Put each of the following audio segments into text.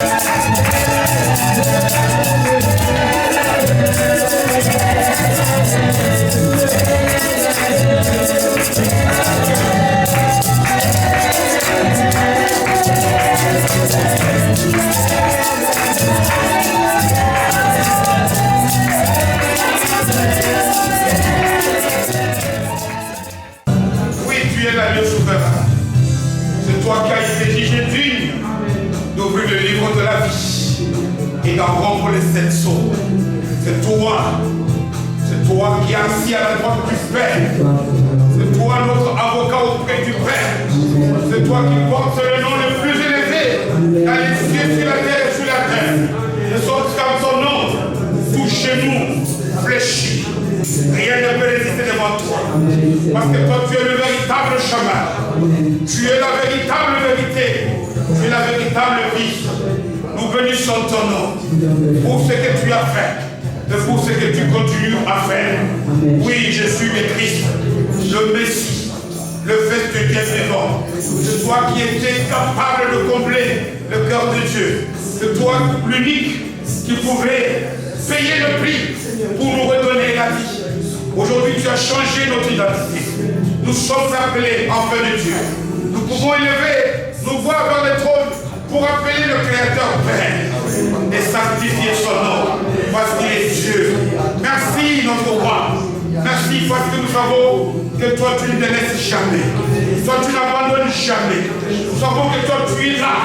Oui, tu es l'agneau souverain. C'est toi qui as été jugé digne d'ouvrir le livre de la vie et d'en rompre les 7 sceaux. C'est toi qui es assis à la droite du Père. C'est toi notre avocat auprès du Père. C'est toi qui portes le nom le plus élevé dans les cieux, sur la terre et sur la terre. De sorte qu'en ton nom, tout genou fléchit. Rien ne peut résister devant toi. Parce que toi, tu es le véritable chemin. Tu es la véritable vérité. Tu es la véritable vie. Nous bénissons ton nom pour ce que tu as fait et pour ce que tu continues à faire. Oui, je suis le Christ, le Messie, le Fils de Dieu vivant. C'est toi qui étais capable de combler le cœur de Dieu. C'est toi l'unique qui pouvait payer le prix pour nous redonner la vie. Aujourd'hui, tu as changé notre identité. Nous sommes appelés enfants de Dieu. Nous pouvons élever, nous voir vers le trône pour appeler le Créateur Père et sanctifier son nom parce qu'il est Dieu. Merci notre roi. Merci parce que nous savons que toi tu ne te laisses jamais. Toi tu n'abandonnes jamais. Nous savons que toi tu es là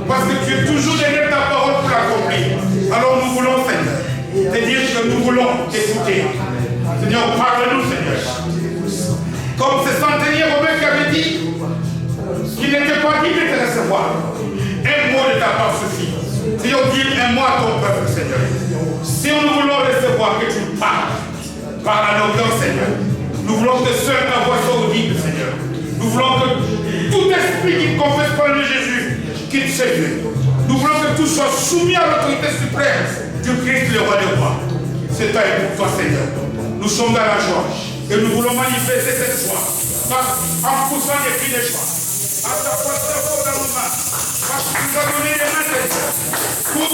parce que tu es toujours derrière ta parole pour l'accomplir. Alors nous voulons, Seigneur, te dire que nous voulons t'écouter. Seigneur, parle-nous, Seigneur. Comme ce centenier Romain qui avait dit qu'il n'était pas digne de te recevoir. Un mot de ta part suffit. Seigneur, dis un mot à ton peuple, Seigneur. Si nous voulons recevoir, que tu parles. Parle à nos cœurs, Seigneur. Nous voulons que seule ta voix soit audible, Seigneur. Nous voulons que tout esprit qui confesse par le Jésus quitte ce lieu. Nous voulons que tout soit soumis à l'autorité suprême du Christ, le roi des rois. C'est toi et pour toi, Seigneur. Nous sommes dans la joie et nous voulons manifester cette joie en poussant les cris de joie. À ta poitrine dans nos mains. Parce que tu as donné les mains, Seigneur, pour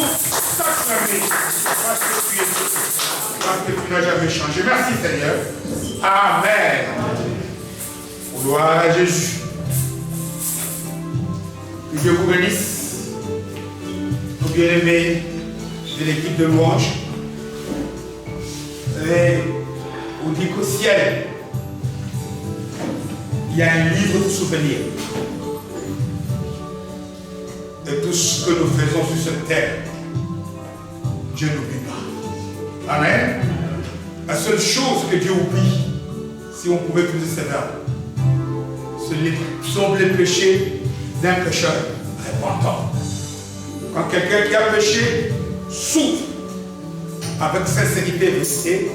t'acclamer. Parce que tu es Dieu. Parce que tu n'as jamais changé. Merci, Seigneur. Amen. Gloire à Jésus. Que Dieu vous bénisse. Nos bien-aimés de l'équipe de louange. Et on dit qu'au ciel, il y a un livre de souvenirs. Et tout ce que nous faisons sur cette terre, Dieu n'oublie pas. Amen. La seule chose que Dieu oublie, si on pouvait plus sévère, ce sont les péchés d'un pécheur repentant. Quand quelqu'un qui a péché souffre avec sincérité et vérité,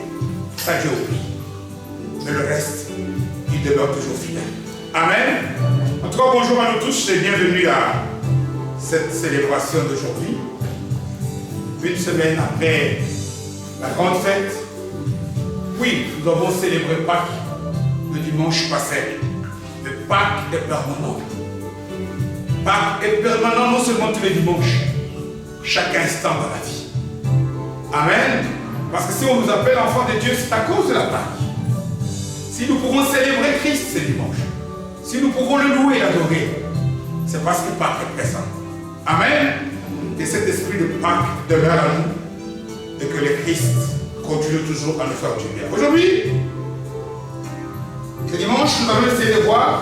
ça Dieu oublie. Mais le reste, il demeure toujours fidèle. Amen. En tout cas, bonjour à nous tous et bienvenue à cette célébration d'aujourd'hui. Une semaine après la grande fête, oui, nous avons célébré Pâques le dimanche passé. Mais Pâques est permanent. Pâques est permanent non seulement tous les dimanches, chaque instant dans la vie. Amen. Parce que si on nous appelle enfants de Dieu, c'est à cause de la Pâques. Si nous pouvons célébrer Christ ce dimanche, si nous pouvons le louer et l'adorer, c'est parce que Pâques est présent. Amen. Que cet esprit de Pâques demeure à nous et que le Christ continue toujours à nous faire du bien. Aujourd'hui, ce dimanche, nous allons essayer de voir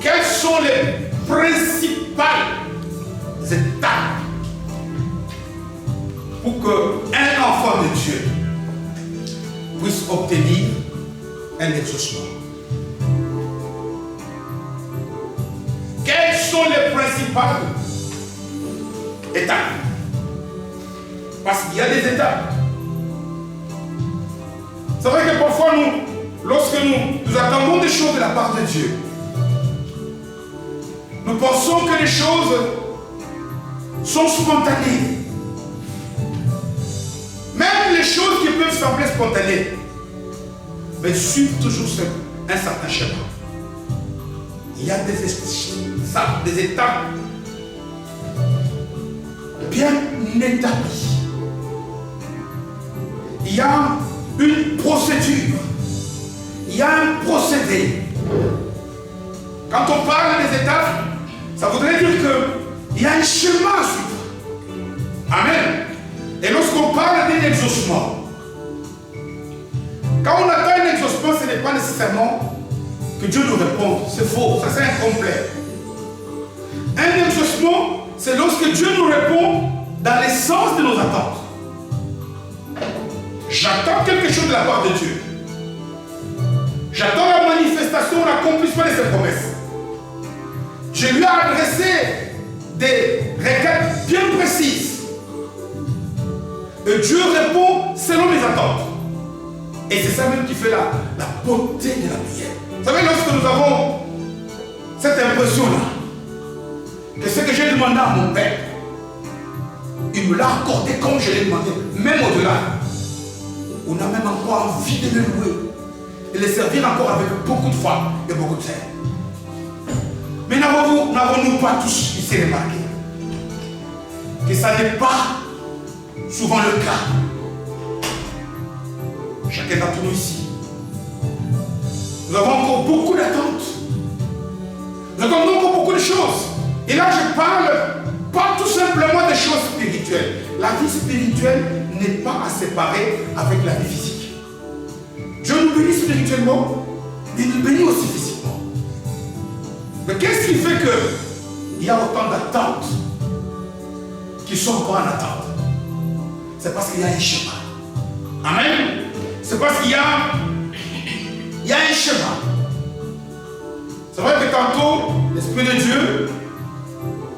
quelles sont les principales étapes pour qu'un enfant de Dieu puisse obtenir un exaucement. Quelles sont les principales étapes? Parce qu'il y a des étapes. C'est vrai que parfois, lorsque nous attendons des choses de la part de Dieu, nous pensons que les choses sont spontanées. Même les choses qui peuvent sembler spontanées, mais suivent toujours un certain schéma. Il y a des étapes établi. Il y a une procédure. Il y a un procédé. Quand on parle des étapes, ça voudrait dire qu'il y a un chemin à suivre. Amen. Et lorsqu'on parle d'un exaucement, quand on attend un exaucement, ce n'est pas nécessairement que Dieu nous réponde. C'est faux, ça c'est incomplet. Un exaucement, c'est lorsque Dieu nous répond dans l'essence de nos attentes. J'attends quelque chose de la part de Dieu. J'attends la manifestation, l'accomplissement de ses promesses. Je lui ai adressé des requêtes bien précises. Et Dieu répond selon mes attentes. Et c'est ça même qui fait la beauté de la prière. Vous savez, lorsque nous avons cette impression-là, que ce que j'ai demandé à mon Père, il me l'a accordé comme je l'ai demandé, même au-delà. On a même encore envie de le louer et le servir encore avec beaucoup de foi et beaucoup de zèle. Mais n'avons-nous pas tous ici remarqué que ça n'est pas souvent le cas? Chacun d'entre nous ici, nous avons encore beaucoup d'attentes. Nous attendons encore beaucoup de choses. Et là, je parle pas tout simplement des choses spirituelles. La vie spirituelle n'est pas à séparer avec la vie physique. Dieu nous bénit spirituellement, mais il nous bénit aussi physiquement. Mais qu'est-ce qui fait qu'il y a autant d'attentes qui sont encore en attente? C'est parce qu'il y a un chemin. Amen. C'est parce qu'il y a un chemin. C'est vrai que tantôt, l'Esprit de Dieu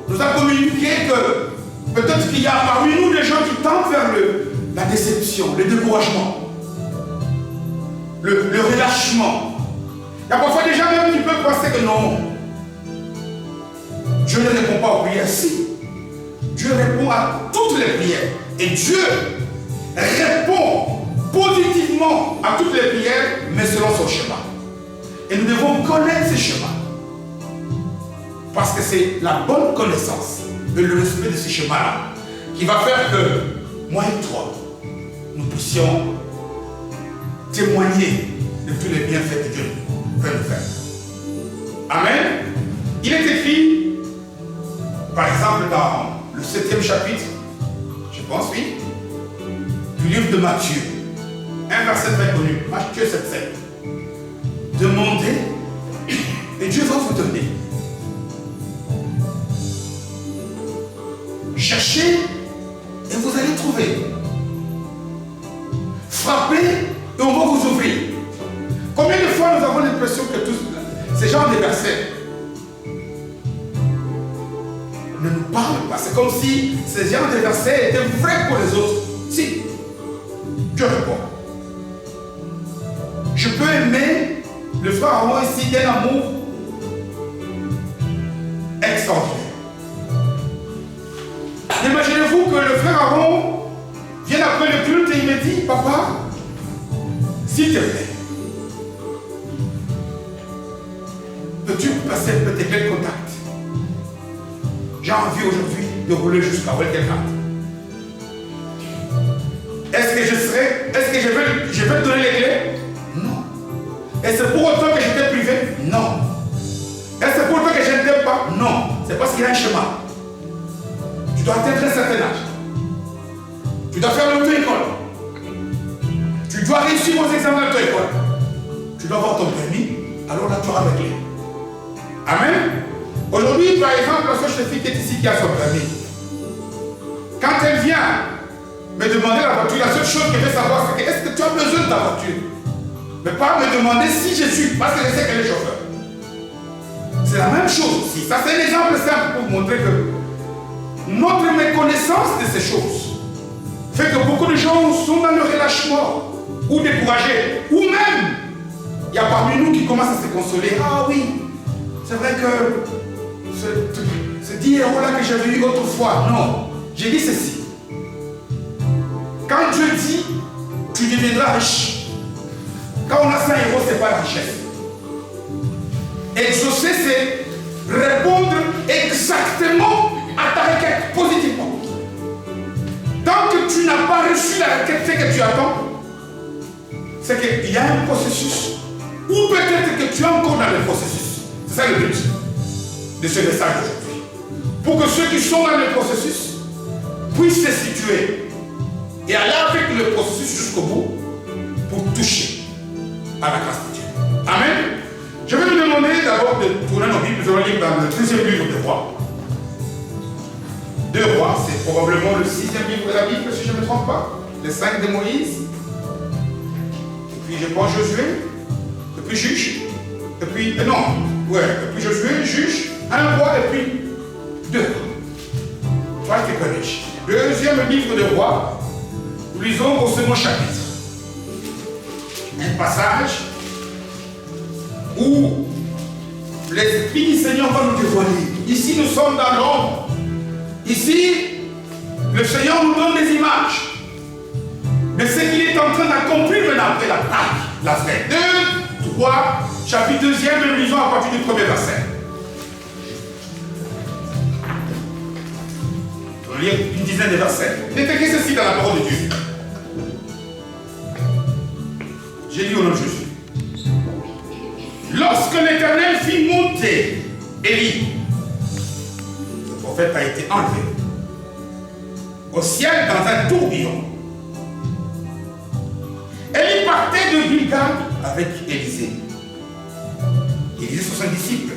nous a communiqué que peut-être qu'il y a parmi nous des gens qui tendent vers la déception, le découragement, le relâchement. Il y a parfois des gens même qui peuvent penser que non, Dieu ne répond pas aux prières. Si, Dieu répond à toutes les prières. Et Dieu répond positivement à toutes les prières, mais selon son schéma. Et nous devons connaître ce schéma. Parce que c'est la bonne connaissance et le respect de ce schéma-là qui va faire que moi et toi, nous puissions témoigner de tous les bienfaits que Dieu peut nous faire. Amen. Il est écrit, par exemple, dans le 7e chapitre, je pense, oui, du livre de Matthieu, un verset très connu, Matthieu 7,7. Demandez et Dieu va vous donner. Cherchez et vous allez trouver. Frappez et on va vous ouvrir. Combien de fois nous avons l'impression que tous ces genres de versets ne nous parlent pas? C'est comme si ces genres de versets étaient vrais pour les autres. Si, Dieu répond. Je peux aimer le frère Aaron ici d'un amour extraordinaire. Imaginez-vous que le frère Aaron vienne après le culte et il me dit, papa, s'il te plaît, peux-tu passer peut-être quel contact? J'ai envie aujourd'hui de rouler jusqu'à Welkenhardt. Est-ce que je vais te donner les clés? Non. Est-ce que c'est pour autant que je t'ai privé? Non. Est-ce que c'est pour autant que je ne t'aime pas? Non. C'est parce qu'il y a un chemin. Tu dois atteindre un certain âge. Tu dois faire l'auto-école. Tu dois réussir vos examens d'auto-école. Tu dois avoir ton permis. Alors là, tu auras les clés. Amen. Aujourd'hui, par exemple, la seule fille qui est ici qui a son permis. Quand elle vient me demander la voiture, la seule chose que je veux savoir, c'est que est-ce que tu as besoin de ta voiture? Mais pas me demander si je suis, parce que je sais qu'elle est chauffeur. C'est la même chose ici. Ça, c'est un exemple simple pour vous montrer que notre méconnaissance de ces choses fait que beaucoup de gens sont dans le relâchement ou découragés. Ou même, il y a parmi nous qui commencent à se consoler. Ah oui, c'est vrai que ce 10 € là que j'avais eu autrefois. Non, j'ai dit ceci. Quand Dieu dit, tu deviendras riche. Quand on a 100 €, ce n'est pas la richesse. Exaucer, c'est répondre exactement à ta requête positivement. tu attends, c'est qu'il y a un processus. Ou peut-être que tu es encore dans le processus. C'est ça le but de ce message aujourd'hui. Pour que ceux qui sont dans le processus puissent se situer et aller avec le processus jusqu'au bout pour toucher à la grâce de Dieu. Amen. Je vais vous demander d'abord de tourner nos Bibles. Nous allons lire dans le 3e livre des Rois. 2 Rois, c'est probablement le 6e livre de la Bible, si je ne me trompe pas. Les 5 de Moïse. Et puis je pense Josué. Et puis Juge. Et puis, et puis Josué, Juge, 1 roi et puis 2 rois. Toi qui connais. 2e livre de Rois. Nous lisons au 2e chapitre. Un passage où l'Esprit du Seigneur va nous dévoiler. Ici, nous sommes dans l'ombre. Ici, le Seigneur nous donne des images. Mais ce qu'il est en train d'accomplir maintenant après la taille, la vraie. 2, 3, chapitre 2e, nous lisons à partir du 1er verset. On va lire une dizaine de versets. Détectez ceci dans la parole de Dieu. J'ai dit au nom de Jésus. Lorsque l'Éternel fit monter Élie, le prophète a été enlevé au ciel dans un tourbillon. Élie partait de Gilgal avec Élisée. Élisée sont ses disciples.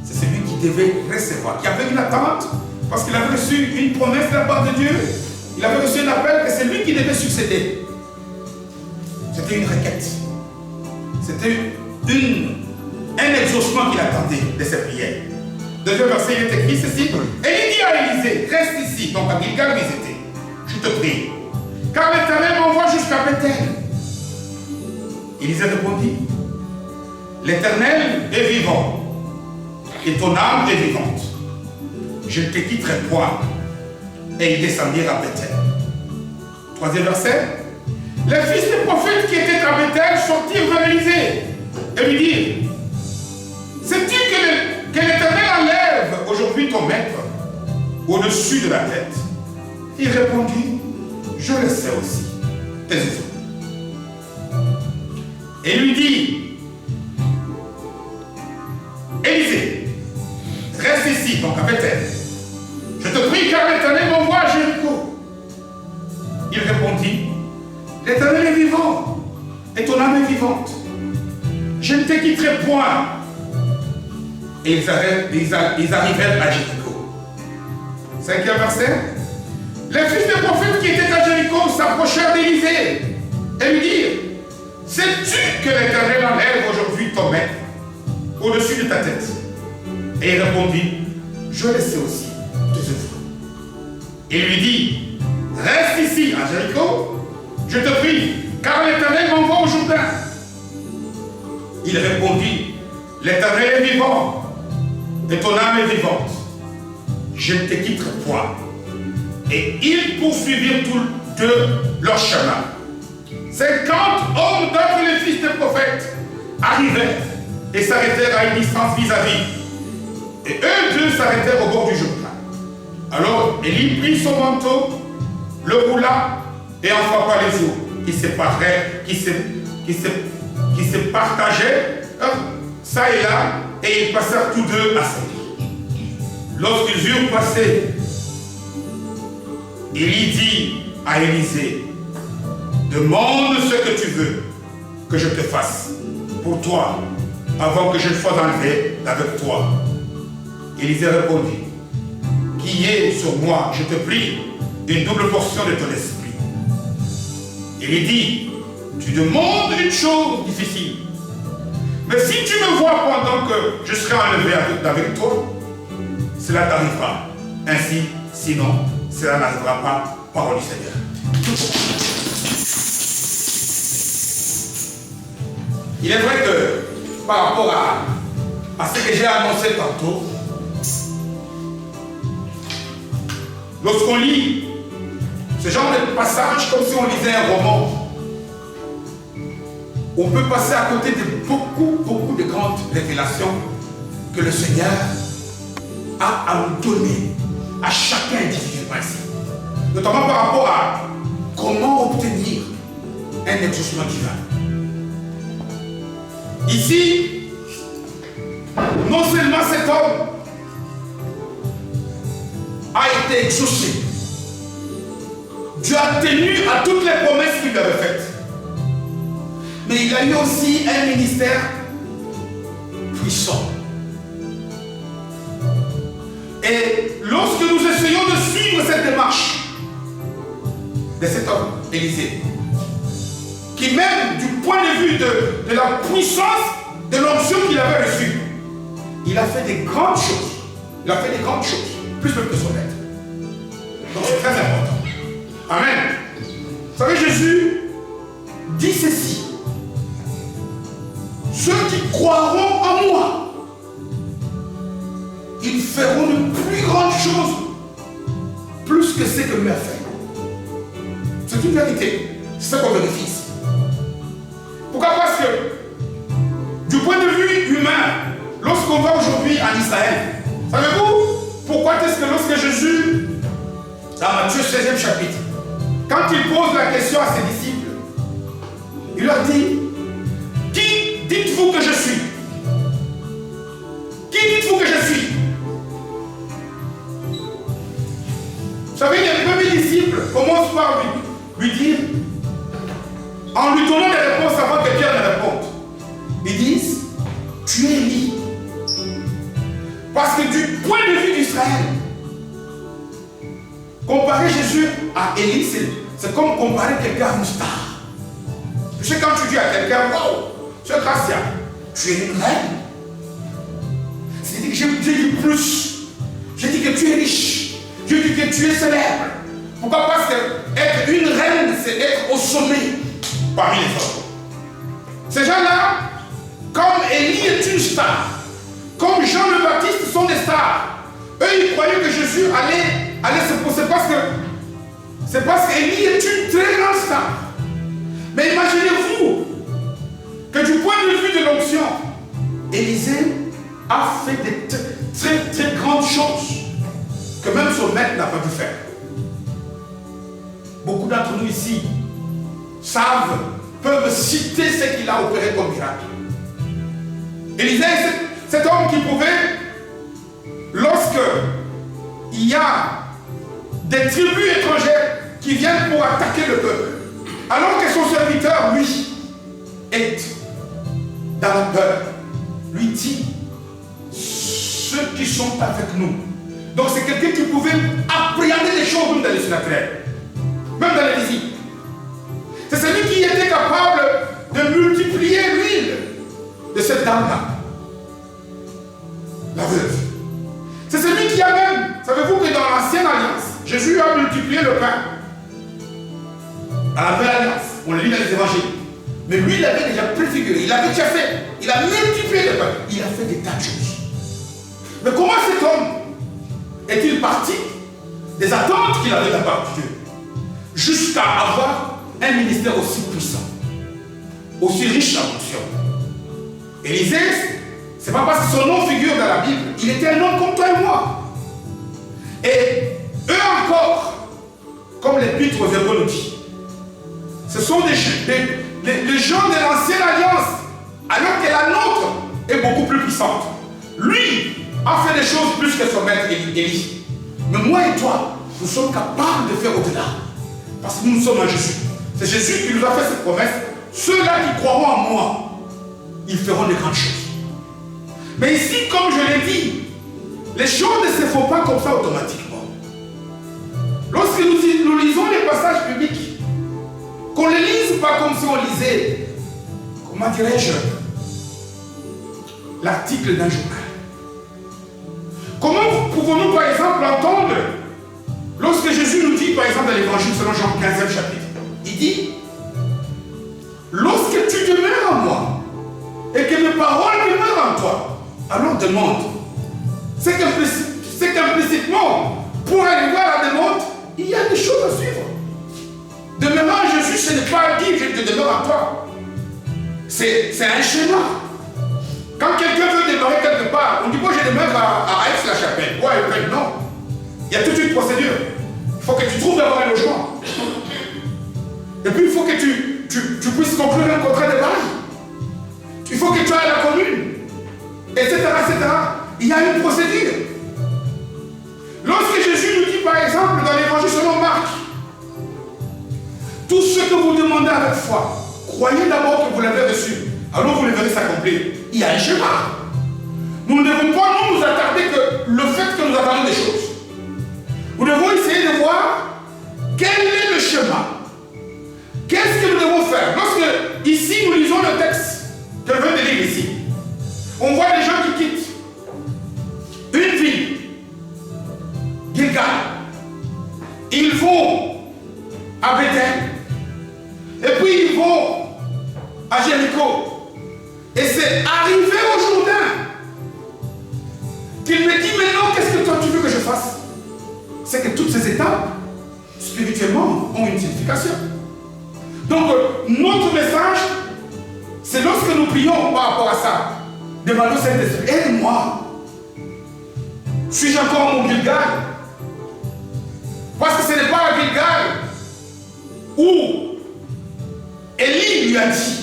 C'est celui qui devait recevoir, qui avait une attente, parce qu'il avait reçu une promesse de la part de Dieu. Il avait reçu un appel et c'est lui qui devait succéder. C'était une requête. C'était un exaucement qu'il attendait de ses prières. Deuxième verset, il est écrit ceci. Et il dit à Élisée, reste ici, donc à Gilgal où ils étaient. Je te prie. Car l'Éternel m'envoie jusqu'à Bethel. Élisée répondit, l'Éternel est vivant, et ton âme est vivante. Je ne te quitterai point. Et ils descendirent à Bethel. Troisième verset. Les fils des prophètes qui étaient à Bethel sortirent vers Élisée et lui dirent, sais-tu que l'Éternel enlève aujourd'hui ton maître au-dessus de la tête? Il répondit, je le sais aussi. Taisez-vous. Et lui dit, Élisée, reste ici, donc à Bethel. Je te prie car l'Éternel m'envoie à Jéricho. Il répondit, l'Éternel est vivant et ton âme est vivante. Je ne te quitterai point. Et ils arrivèrent à Jéricho. 5e verset. Les fils des prophètes qui étaient à Jéricho s'approchèrent d'Élisée et lui dirent, sais-tu que l'Éternel enlève aujourd'hui ton maître au-dessus de ta tête? Et il répondit, je le sais aussi. Il lui dit, reste ici à Jéricho, je te prie, car l'Éternel m'envoie au Jourdain. Il répondit, l'Éternel est vivant, et ton âme est vivante. Je ne te quitterai point. Et ils poursuivirent tous deux leur chemin. 50 hommes d'entre les fils des prophètes arrivèrent et s'arrêtèrent à une distance vis-à-vis. Et eux deux s'arrêtèrent au bord du Jourdain. Alors Élie prit son manteau, le roula et en frappa les eaux qui se partageaient ça et là, et ils passèrent tous deux à Saïd. Lorsqu'ils eurent passé, Élie dit à Élisée, demande ce que tu veux que je te fasse pour toi avant que je ne sois enlevé avec toi. Élisée répondit, qui est sur moi, je te prie, une double portion de ton esprit. Il dit, tu demandes une chose difficile. Mais si tu me vois pendant que je serai enlevé avec toi, cela t'arrivera. Ainsi, sinon, cela n'arrivera pas, parole du Seigneur. Il est vrai que par rapport à ce que j'ai annoncé tantôt, lorsqu'on lit ce genre de passage comme si on lisait un roman, on peut passer à côté de beaucoup de grandes révélations que le Seigneur a à nous donner à chacun individuellement ici. Notamment par rapport à comment obtenir un exaucement divin. Ici, non seulement cet homme a été exaucé, Dieu a tenu à toutes les promesses qu'il lui avait faites, mais il a eu aussi un ministère puissant. Et lorsque nous essayons de suivre cette démarche de cet homme, Élisée, qui même du point de vue de la puissance de l'onction qu'il avait reçue, il a fait des grandes choses. Il a fait des grandes choses, plus même que son maître. Donc c'est très important. Amen. Vous savez, Jésus dit ceci: ceux qui croiront en moi, ils feront de plus grandes choses, plus que ce que lui a fait. C'est une vérité. C'est ça qu'on vérifie ici. Pourquoi? Parce que du point de vue humain, lorsqu'on va aujourd'hui en Israël, savez-vous pourquoi est-ce que lorsque Jésus, dans Matthieu 16e chapitre, quand il pose la question à ses disciples, il leur dit: qui dites-vous que je suis? Qui dites-vous que je suis? Vous savez, les premiers disciples commencent par lui dire, en lui donnant des réponses avant que Pierre ne réponde, ils disent: tu es Élie. Parce que du point de vue d'Israël, comparer Jésus à Élie, c'est comme comparer quelqu'un à une star. Tu sais, quand tu dis à quelqu'un: waouh, tu es Gracia, tu es une reine. C'est-à-dire que j'ai dit plus. J'ai dit que tu es riche. J'ai dit que tu es célèbre. Pourquoi? Parce que être une reine, c'est être au sommet parmi les hommes. Ces gens-là, comme Élie est une star, comme Jean le Baptiste sont des stars, eux ils croyaient que Jésus allait se poser. C'est parce qu'Élie est une très grande star. Mais imaginez-vous que du point de vue de l'onction, Élisée a fait des très très grandes choses que même son maître n'a pas pu faire. Beaucoup d'entre nous ici peuvent citer ce qu'il a opéré comme miracle. Élisée, cet homme qui pouvait, lorsque il y a des tribus étrangères qui viennent pour attaquer le peuple, alors que son serviteur, lui, est dans la peur, lui dit: ceux qui sont avec nous. Donc c'est quelqu'un qui pouvait appréhender les choses même dans les naturels, même dans les visibles. C'est celui qui était capable de multiplier l'huile de cette dame-là, la veuve. C'est celui qui a même, savez-vous que dans l'ancienne alliance, Jésus a multiplié le pain. À la nouvelle alliance, on le lit dans les évangiles. Mais lui, il avait déjà préfiguré, il avait déjà fait, il a multiplié le pain, il a fait des tas de choses. Mais comment cet homme est-il parti des attentes qu'il avait de la part de Dieu jusqu'à avoir un ministère aussi puissant, aussi riche en fonction? Élisée, c'est pas parce que son nom figure dans la Bible, il était un homme comme toi et moi. Et eux encore, comme l'Épître aux Hébreux nous dit, ce sont des gens de l'ancienne alliance, alors que la nôtre est beaucoup plus puissante. Lui a fait des choses plus que son maître Élie. Mais moi et toi, nous sommes capables de faire au-delà. Parce que nous sommes en Jésus. C'est Jésus qui nous a fait cette promesse. Ceux-là qui croiront en moi, ils feront de grandes choses. Mais ici, comme je l'ai dit, les choses ne se font pas comme ça automatiquement. Lorsque nous lisons les passages bibliques, qu'on ne les lise pas comme si on lisait, comment dirais-je, l'article d'un journal. Comment pouvons-nous par exemple entendre, lorsque Jésus nous dit par exemple dans l'évangile selon Jean 15e chapitre, il dit: lorsque tu demeures en moi et que mes paroles demeurent en toi, alors demande. C'est qu'implicitement, pour aller voir la demande, il y a des choses à suivre. Demeurer en Jésus, ce n'est pas dire je te demeure en toi. C'est un schéma. Quand quelqu'un veut demeurer quelque part, on dit: moi je demeure à Aix-la-Chapelle. Ouais, non. Il y a toute une procédure. Il faut que tu trouves d'abord un logement. Et puis il faut que tu tu puisses conclure un contrat de bail. Il faut que tu ailles à la commune, etc., etc. Il y a une procédure. Lorsque Jésus nous dit, par exemple, dans l'évangile selon Marc, tout ce que vous demandez avec foi, croyez d'abord que vous l'avez reçu, alors vous le verrez s'accomplir. Il y a un schéma. Nous ne devons pas nous attarder que le fait que nous attendons des choses. Nous devons essayer de voir quel est le schéma. Qu'est-ce que nous devons faire? Lorsque ici nous lisons le texte que je viens de lire ici, on voit des gens qui quittent une ville, Gilgal. Ils vont à Bethel. Et puis ils vont à Jéricho. Et c'est arrivé au Jourdain qu'il me dit maintenant, qu'est-ce que toi tu veux que je fasse? C'est que toutes ces étapes, spirituellement, ont une signification. Donc, notre message, c'est lorsque nous prions par rapport à ça, demandons au Saint-Esprit, aide-moi. Suis-je encore mon Gilgal? Parce que ce n'est pas à Gilgal où Élie lui a dit,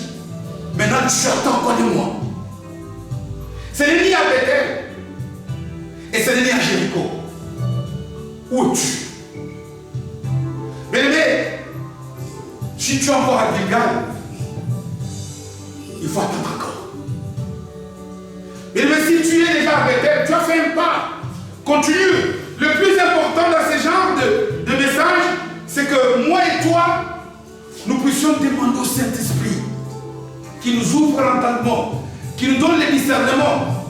maintenant tu attends quoi de moi? Ce n'est ni à Bethel et ce n'est ni à Jéricho. Où es-tu? Bien-aimé, si tu es encore à Gilgal, il faut attendre encore. Bien-aimé, si tu es déjà à Bethel, tu as fait un pas. Continue. Le plus important dans ce genre de message, c'est que moi et toi, nous puissions demander au Saint-Esprit qui nous ouvre l'entendement, qui nous donne le discernement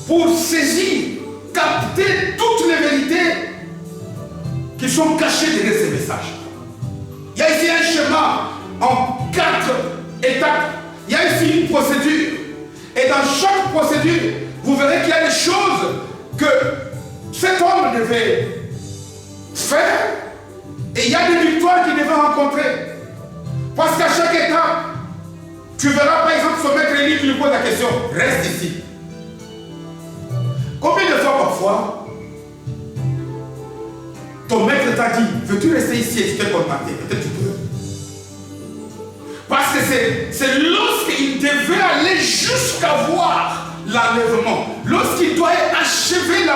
pour saisir, capter toutes les vérités qui sont cachées derrière ces messages. Il y a ici un schéma en 4 étapes. Il y a ici une procédure. Et dans chaque procédure, vous verrez qu'il y a des choses que cet homme devait faire et il y a des victoires qu'il devait rencontrer. Parce qu'à chaque étape, tu verras par exemple son maître Élie qui lui pose la question, reste ici. Combien de fois parfois ton maître t'a dit, veux-tu rester ici et tu t'es contacté? Peut-être tu peux. Parce que c'est lorsqu'il devait aller jusqu'à voir l'enlèvement, lorsqu'il doit achever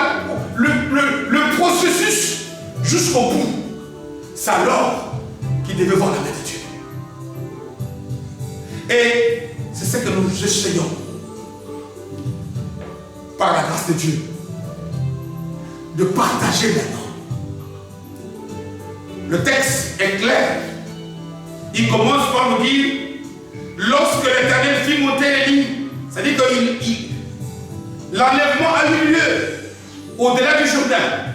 le processus jusqu'au bout, c'est alors qu'il devait voir la main de Dieu. Et c'est ce que nous essayons, par la grâce de Dieu, de partager maintenant. Le texte est clair. Il commence par nous dire, lorsque l'Éternel fit monter Élie, c'est-à-dire que l'enlèvement a eu lieu au-delà du Jourdain.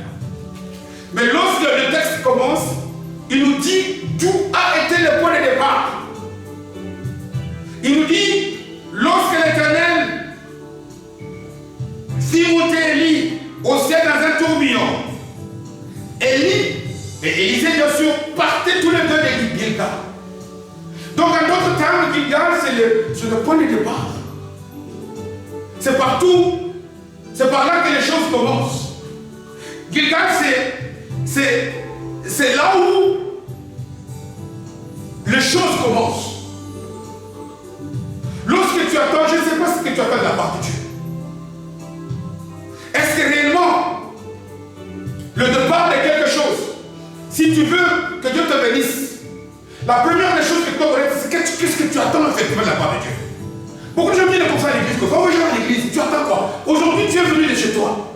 Mais lorsque le texte commence, il nous dit d'où a été le point de départ. Il nous dit, lorsque l'Éternel fit monter Élie au ciel dans un tourbillon, Élie et Élisée, bien sûr, partaient tous les deux de Gilgal. Donc, en d'autres termes, Gilgal, c'est le point de départ. C'est partout, c'est par là que les choses commencent. Gilgal, c'est là où les choses commencent. Lorsque tu attends, je ne sais pas ce que tu attends de la part de Dieu. Est-ce que réellement, le départ de quelque chose, si tu veux que Dieu te bénisse, la première des choses que tu dois connaître, c'est qu'est-ce que tu attends effectivement de la part de Dieu. Beaucoup de gens viennent comme ça à l'église. Quand on vient à l'église, tu attends quoi? Aujourd'hui, tu es venu de chez toi.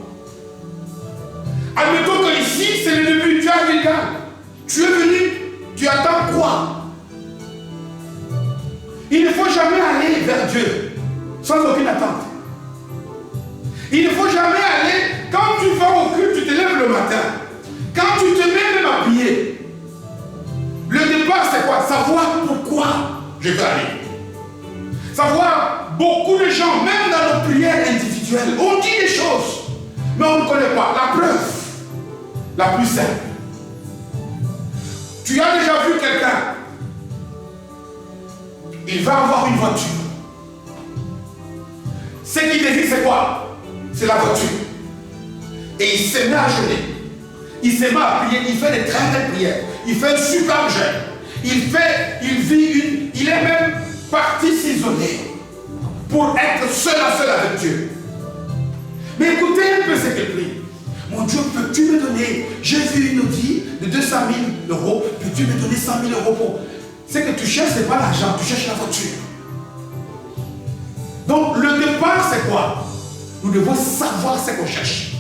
Admettons que ici, c'est le début, tu es à Gilgal. Tu es venu, tu attends quoi? Il ne faut jamais aller vers Dieu sans aucune attente. Il ne faut jamais aller, quand tu vas au culte, tu te lèves le matin. Quand tu te mets même à prier, le départ c'est quoi? Savoir pourquoi je vais aller. Savoir, beaucoup de gens, même dans nos prières individuelles, on dit des choses, mais on ne connaît pas. La preuve, la plus simple. Tu as déjà vu quelqu'un, il va avoir une voiture. Ce qu'il désire, c'est quoi? C'est la voiture. Et il se met à jeûner. Il se met à prier. Il fait des très belles prières. Il fait un super jeûne. il est même parti s'isoler pour être seul à seul avec Dieu. Mais écoutez un peu ce qu'il prie. Mon Dieu, peux-tu me donner, j'ai vu une Audi de 200 000 euros, peux-tu me donner 100 000 euros pour... Ce que tu cherches, ce n'est pas l'argent, tu cherches la voiture. Donc le départ, c'est quoi? Nous devons savoir ce qu'on cherche.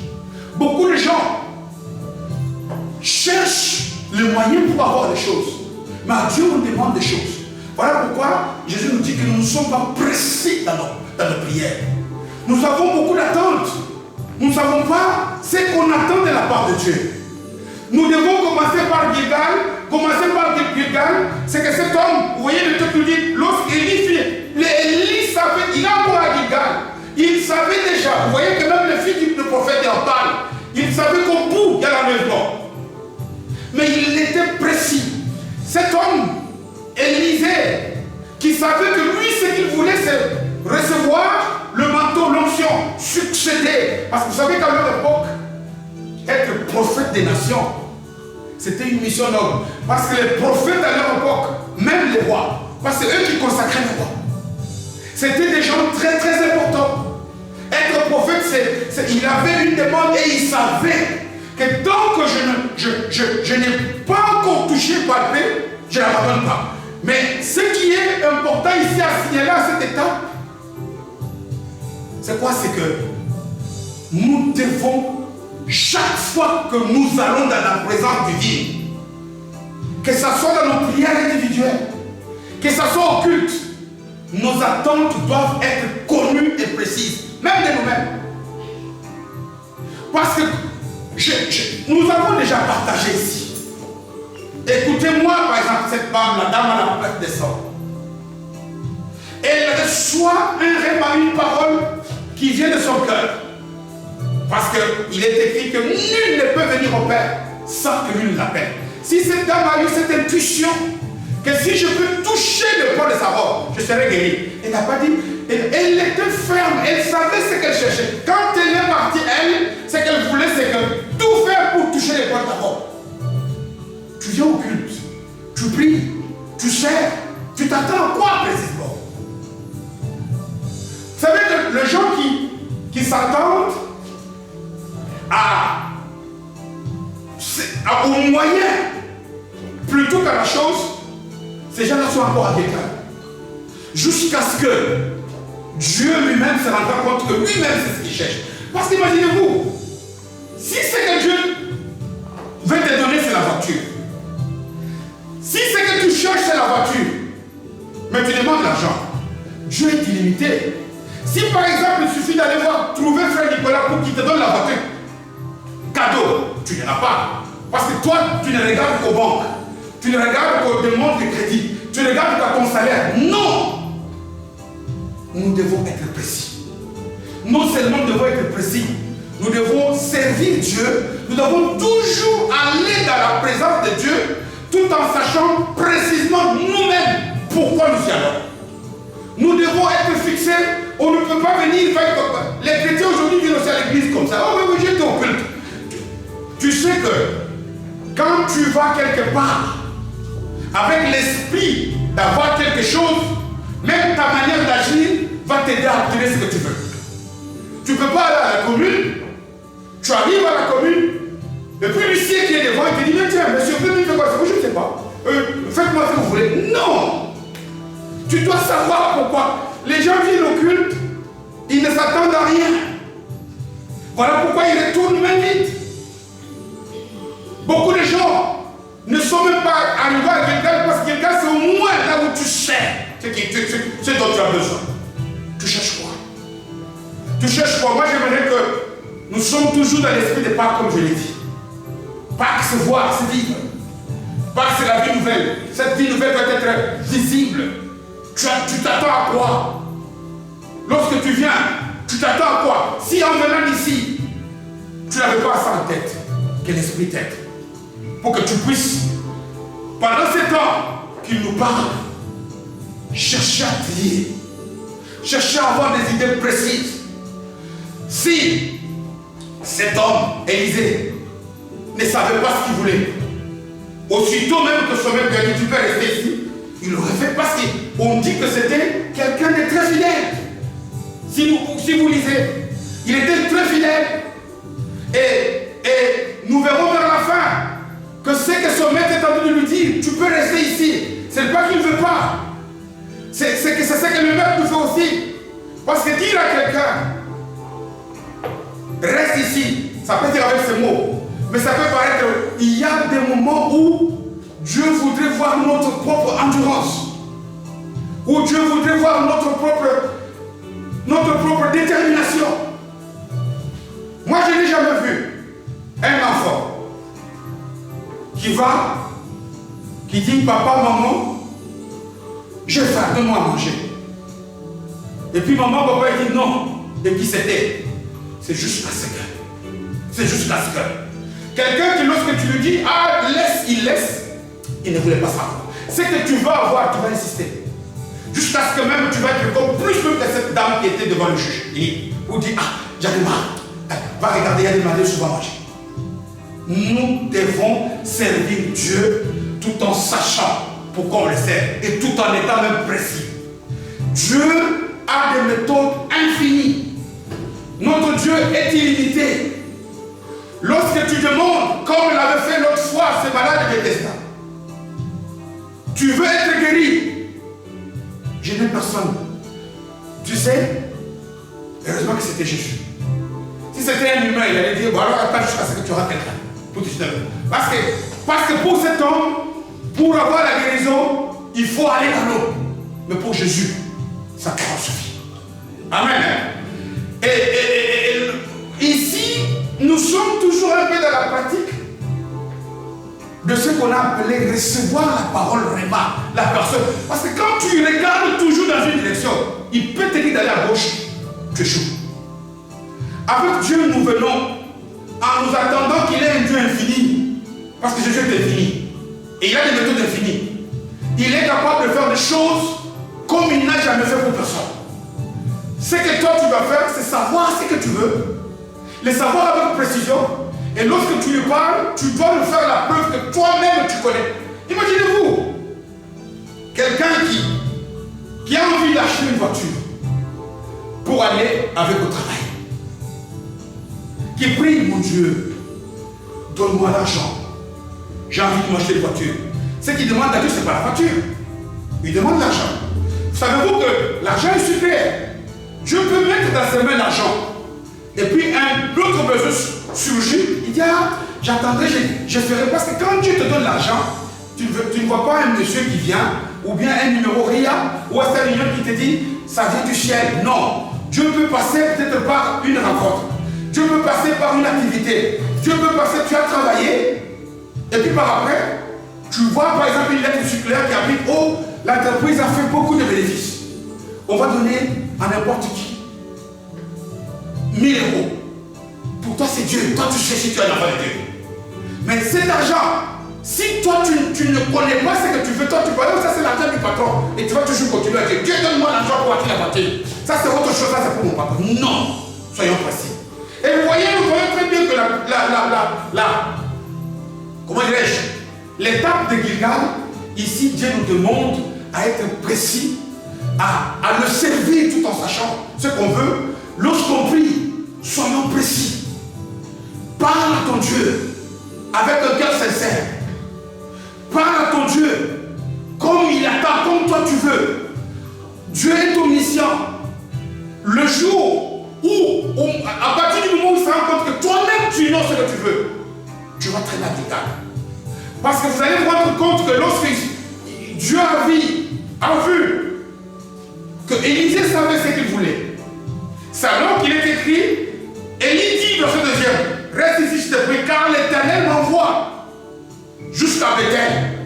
Beaucoup de gens cherchent le moyen pour avoir des choses. Mais à Dieu, on demande des choses. Voilà pourquoi Jésus nous dit que nous ne sommes pas pressés dans nos prières. Nous avons beaucoup d'attentes. Nous ne savons pas ce qu'on attend de la part de Dieu. Nous devons commencer par Gilgal. C'est que cet homme, vous voyez le texte nous dit, Élie savait, il a mort à Gilgal. Il savait déjà, vous voyez que même le fils du prophète en parle. Il savait qu'au bout, il y a l'enlèvement. Mais il était précis. Cet homme, Élisée, qui savait que lui, ce qu'il voulait, c'est recevoir le manteau, l'onction, succéder. Parce que vous savez qu'à leur époque, être prophète des nations, c'était une mission noble. Parce que les prophètes à leur époque, même les rois, parce que c'est eux qui consacraient les rois. C'était des gens très très importants. Être prophète, il avait une demande et il savait que tant que je n'ai pas encore touché, palpé, je ne l'abandonne pas. Mais ce qui est important ici à signaler à cette étape, c'est quoi? C'est que nous devons, chaque fois que nous allons dans la présence divine, que ce soit dans nos prières individuelles, que ce soit au culte, nos attentes doivent être connues et précises, même de nous-mêmes. Parce que nous avons déjà partagé ici. Écoutez-moi, par exemple, cette femme, la dame à la place des sorts. Elle reçoit un rêve à une parole qui vient de son cœur. Parce qu'il est écrit que nul ne peut venir au Père sans que lui nous l'appelle. Si cette dame a eu cette intuition, que si je peux toucher le poids de sa robe, je serai guéri. Elle n'a pas dit, elle était ferme, elle savait ce qu'elle cherchait. Quand elle est partie, elle, ce qu'elle voulait, c'est que tout faire pour toucher le poids de ta robe. Tu viens au culte, tu pries, tu sers, tu t'attends à quoi précisément? Vous savez que les gens qui s'attendent au moyen plutôt qu'à la chose, ces gens-là sont encore à quelqu'un. Jusqu'à ce que Dieu lui-même se rende compte que lui-même c'est ce qu'il cherche. Parce qu'imaginez-vous, si ce que Dieu veut te donner, c'est la voiture. Si ce que tu cherches, c'est la voiture, mais tu demandes l'argent, Dieu est illimité. Si par exemple, il suffit d'aller trouver frère Nicolas pour qu'il te donne la voiture, cadeau, tu n'en as pas. Parce que toi, tu ne regardes qu'aux banques, tu ne regardes qu'aux demandes de crédit, tu ne regardes qu'à ton salaire. Non! Nous devons être précis. Non seulement nous devons être précis, nous devons servir Dieu, nous devons toujours aller dans la présence de Dieu, tout en sachant précisément nous-mêmes pourquoi nous y allons. Nous devons être fixés, on ne peut pas venir faire comme les chrétiens aujourd'hui viennent aussi à l'église comme ça. Oh mais j'étais au culte. Tu sais que quand tu vas quelque part avec l'esprit d'avoir quelque chose, même ta manière d'agir va t'aider à obtenir ce que tu veux. Tu ne peux pas aller à la commune, tu arrives à la commune, et puis l'huissier qui est devant, il te dit, mais tiens, monsieur, vous faites quoi? Je ne sais pas. Faites-moi ce que vous voulez. Non! Tu dois savoir pourquoi. Les gens viennent au culte, ils ne s'attendent à rien. Voilà pourquoi ils retournent même vite. Beaucoup de gens ne sont même pas arrivés à quelqu'un parce que quelqu'un c'est au moins là où tu sais ce dont tu as besoin. Tu cherches quoi? Tu cherches quoi? Moi j'aimerais que nous sommes toujours dans l'esprit de Pâques comme je l'ai dit. Pâques c'est voir, c'est vivre. Pâques c'est la vie nouvelle. Cette vie nouvelle doit être visible. Tu t'attends à quoi? Lorsque tu viens, tu t'attends à quoi? Si en venant d'ici, tu n'avais pas ça en tête, que l'esprit t'aide. Pour que tu puisses, pendant ces temps qu'il nous parle, chercher à prier, chercher à avoir des idées précises. Si cet homme, Élisée, ne savait pas ce qu'il voulait, aussitôt même que son maître lui a dit tu peux rester ici, il l'aurait fait parce qu'on dit que c'était quelqu'un de très fidèle. Si vous lisez, il était très fidèle. Et nous verrons vers la fin que c'est que son maître est en train de lui dire tu peux rester ici. C'est pas qu'il ne veut pas. C'est ce que le maître nous fait aussi. Parce que dire à quelqu'un reste ici, ça peut dire avec ces mots, mais ça peut paraître, il y a des moments où Dieu voudrait voir notre propre endurance, où Dieu voudrait voir notre propre détermination. Moi, je n'ai jamais vu un enfant qui dit papa, maman, j'ai faim, donne-moi à manger. Et puis maman, papa, il dit non. Et puis c'était. C'est jusqu'à ce que. C'est jusqu'à ce que. Quelqu'un qui, lorsque tu lui dis, ah, laisse, il ne voulait pas savoir. C'est que tu vas avoir, tu vas insister. Jusqu'à ce que même tu vas être comme plus que cette dame qui était devant le juge. Ou dit, ah, j'en ai marre. Va regarder, il y a des malades souvent manger. Nous devons servir Dieu tout en sachant pourquoi on le sert et tout en étant même précis. Dieu a des méthodes infinies. Notre Dieu est illimité. Lorsque tu demandes, comme l'avait fait l'autre fois, ces malades de Bethesda, tu veux être guéri. Je n'ai personne. Tu sais, heureusement que c'était Jésus. Si c'était un humain, il allait dire, bon alors attends jusqu'à ce que tu auras quelqu'un. Parce que pour cet homme, pour avoir la guérison, il faut aller dans l'eau. Mais pour Jésus, sa parole suffit. Amen. Et ici, nous sommes toujours un peu dans la pratique de ce qu'on a appelé recevoir la parole vraiment, la personne. Parce que quand tu regardes toujours dans une direction, il peut te dire d'aller à gauche, tu échoues. Avec Dieu, nous venons en nous attendant qu'il ait un Dieu infini. Parce que Jésus est infini. Et il a des méthodes infinies. Il est capable de faire des choses comme il n'a jamais fait pour personne. Ce que toi tu dois faire, c'est savoir ce que tu veux. Le savoir avec précision. Et lorsque tu lui parles, tu dois lui faire la preuve que toi-même tu connais. Imaginez-vous, quelqu'un qui a envie d'acheter une voiture pour aller avec au travail. Qui prie, mon Dieu, donne-moi l'argent. J'ai envie de m'acheter une voiture. Ce qu'il demande à Dieu, ce n'est pas la voiture. Il demande l'argent. Savez-vous que l'argent est super. Dieu peut mettre dans ses mains l'argent. Et puis un autre besoin surgit. Il dit, ah, j'attendrai, je ferai. Parce que quand Dieu te donne l'argent, tu ne vois pas un monsieur qui vient, ou bien un numéro RIA, ou un union qui te dit, ça vient du ciel. Non. Dieu peut passer peut-être par une rencontre. Dieu peut passer par une activité. Dieu peut passer, tu as travaillé, et puis par après, tu vois par exemple une lettre circulaire qui applique, oh, l'entreprise a fait beaucoup de bénéfices. On va donner à n'importe qui 1000 euros. Pour toi, c'est Dieu. Toi, tu sais si tu es un enfant de Dieu. Mais cet argent, si toi, tu ne connais pas ce que tu veux, toi, tu vois, ça c'est l'argent du patron. Et tu vas toujours continuer à dire, Dieu, donne-moi l'argent pour acheter la voiture. Ça, c'est autre chose, ça, c'est pour mon patron. Non, soyons précis. Et vous voyez, nous voyons très bien que comment dirais-je, l'étape de Gilgal, ici, Dieu nous demande à être précis, à le servir tout en sachant ce qu'on veut. Lorsqu'on prie, soyons précis. Parle à ton Dieu avec un cœur sincère. Parle à ton Dieu comme il attend, comme toi tu veux. Dieu est omniscient. Le jour où, à partir du moment où il se rend compte que toi-même tu ignores ce que tu veux, tu vas traîner à Gilgal. Parce que vous allez vous rendre compte que lorsque Dieu a vu que Élisée savait ce qu'il voulait. C'est alors qu'il est écrit, Élie dit dans ce deuxième, reste ici je te prie, car l'Éternel m'envoie jusqu'à Bethel.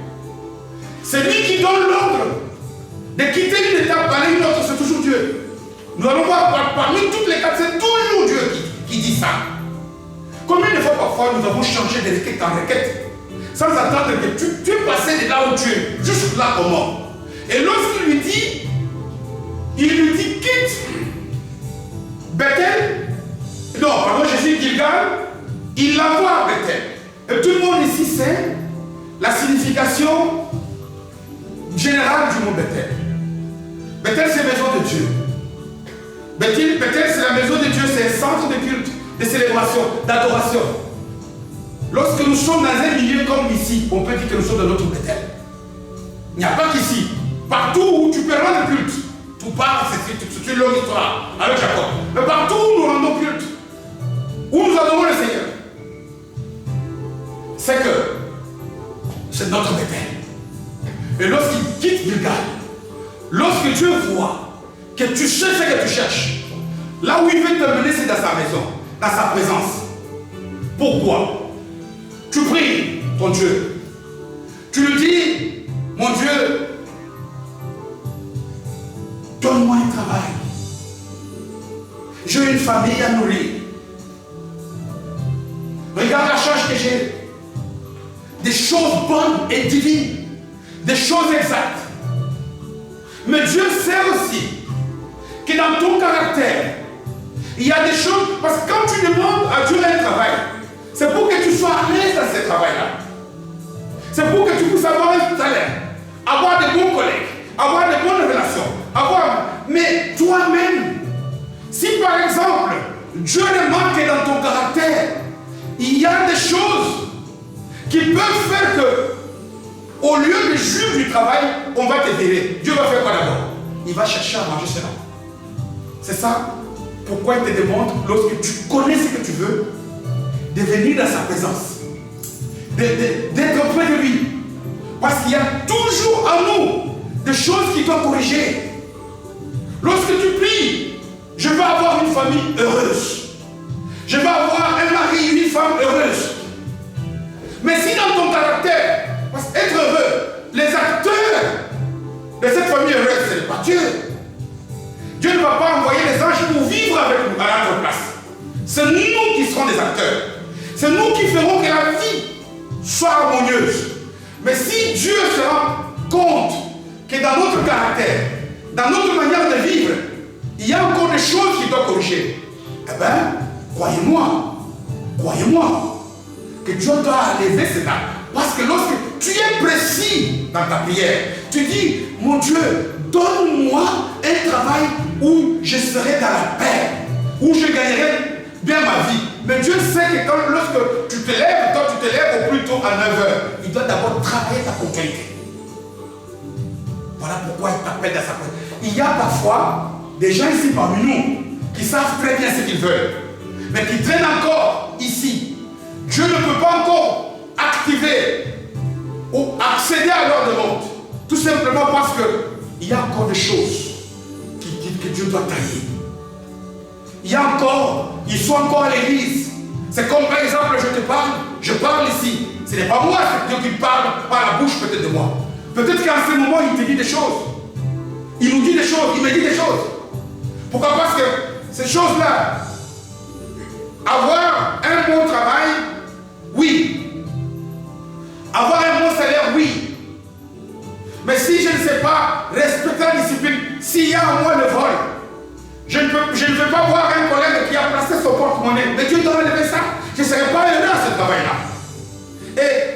C'est lui qui donne l'ordre de quitter une étape, aller une autre, c'est toujours Dieu. Nous allons voir parmi toutes les cas, c'est toujours Dieu qui dit ça. Combien de fois parfois nous avons changé de requête en requête sans attendre que tu es passé de là où tu es, juste là comment. Et lorsqu'il lui dit, quitte Bethel, non, pardon, Jésus Gilgal, il l'envoie à Bethel. Et tout le monde ici sait la signification signification générale du mot Bethel. Bethel, c'est maison de Dieu. Bethel, c'est la maison de Dieu, c'est un centre de culte, de célébration, d'adoration. Lorsque nous sommes dans un milieu comme ici, on peut dire que nous sommes dans notre Bethel. Il n'y a pas qu'ici. Partout où tu peux rendre culte, tout part, c'est une longue histoire avec Jacob. Mais partout où nous rendons culte, où nous adorons le Seigneur, c'est que c'est notre Bethel. Et lorsqu'il quitte Gilgal, lorsque Dieu voit que tu cherches ce que tu cherches, là où il veut te mener, c'est dans sa maison, dans sa présence. Pourquoi? Tu pries ton Dieu. Tu lui dis, mon Dieu, donne-moi un travail. J'ai une famille à nourrir. Regarde la charge que j'ai. Des choses bonnes et divines. Des choses exactes. Mais Dieu sait aussi que dans ton caractère, il y a des choses. Parce que quand tu demandes à Dieu un travail, c'est pour que tu sois à l'aise dans ce travail-là. C'est pour que tu puisses avoir un salaire, avoir de bons collègues, avoir de bonnes relations, mais toi-même, si par exemple, Dieu remarque que dans ton caractère, il y a des choses qui peuvent faire que, au lieu de juger du travail, on va te virer. Dieu va faire quoi d'abord? Il va chercher à manger cela. C'est ça pourquoi il te demande, lorsque tu connais ce que tu veux, de venir dans sa présence, d'être près de lui. Parce qu'il y a toujours en nous des choses qui doivent corriger. Lorsque tu pries, je veux avoir une famille heureuse. Je veux avoir un mari, une femme heureuse. Mais si dans ton caractère, parce qu'être heureux, les acteurs de cette famille heureuse, ce n'est pas Dieu. Dieu ne va pas envoyer les anges pour vivre avec nous à notre place. C'est nous qui serons des acteurs. C'est nous qui ferons que la vie soit harmonieuse. Mais si Dieu se rend compte que dans notre caractère, dans notre manière de vivre, il y a encore des choses qu'il doit corriger, eh bien, croyez-moi, que Dieu doit lever cela. Parce que lorsque tu es précis dans ta prière, tu dis, mon Dieu, donne-moi un travail où je serai dans la paix, où je gagnerai bien ma vie. Mais Dieu sait que lorsque tu te lèves, toi tu te lèves au plus tôt à 9h, il doit d'abord travailler ta ponctualité. Voilà pourquoi il t'appelle dans sa présence. Il y a parfois des gens ici parmi nous qui savent très bien ce qu'ils veulent, mais qui traînent encore ici. Dieu ne peut pas encore activer ou accéder à leur demande. Tout simplement parce qu'il y a encore des choses que Dieu doit tailler. Il y a encore, ils sont encore à l'église. C'est comme par exemple, je parle ici. Ce n'est pas moi, c'est Dieu qui parle par la bouche peut-être de moi. Peut-être qu'en ce moment, il te dit des choses. Il nous dit des choses, il me dit des choses. Pourquoi? Parce que ces choses-là, avoir un bon travail, oui. Avoir un bon salaire, oui. Mais si je ne sais pas respecter la discipline, s'il y a en moi le vol, je ne veux pas voir un collègue qui a placé son porte-monnaie. Mais Dieu doit enlever ça. Je ne serai pas heureux à ce travail-là.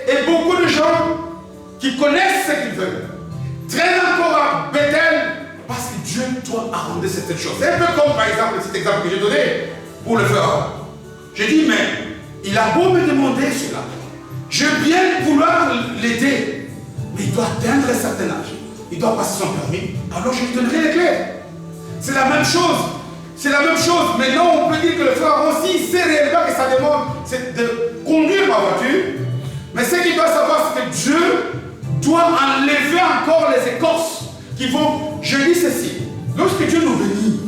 Et beaucoup de gens qui connaissent ce qu'ils veulent traînent encore à Bethel parce que Dieu doit arranger certaines choses. C'est un peu comme par exemple cet exemple que j'ai donné pour le faire. J'ai dit, mais il a beau me demander cela. Je veux bien vouloir l'aider, mais il doit atteindre un certain âge. Il doit passer son permis. Alors je lui donnerai les clés. C'est la même chose. C'est la même chose. Maintenant, on peut dire que le frère aussi sait réellement que sa demande, c'est de conduire ma voiture. Mais ce qu'il doit savoir, c'est que Dieu doit enlever encore les écorces qui vont. Je dis ceci. Lorsque Dieu nous bénit,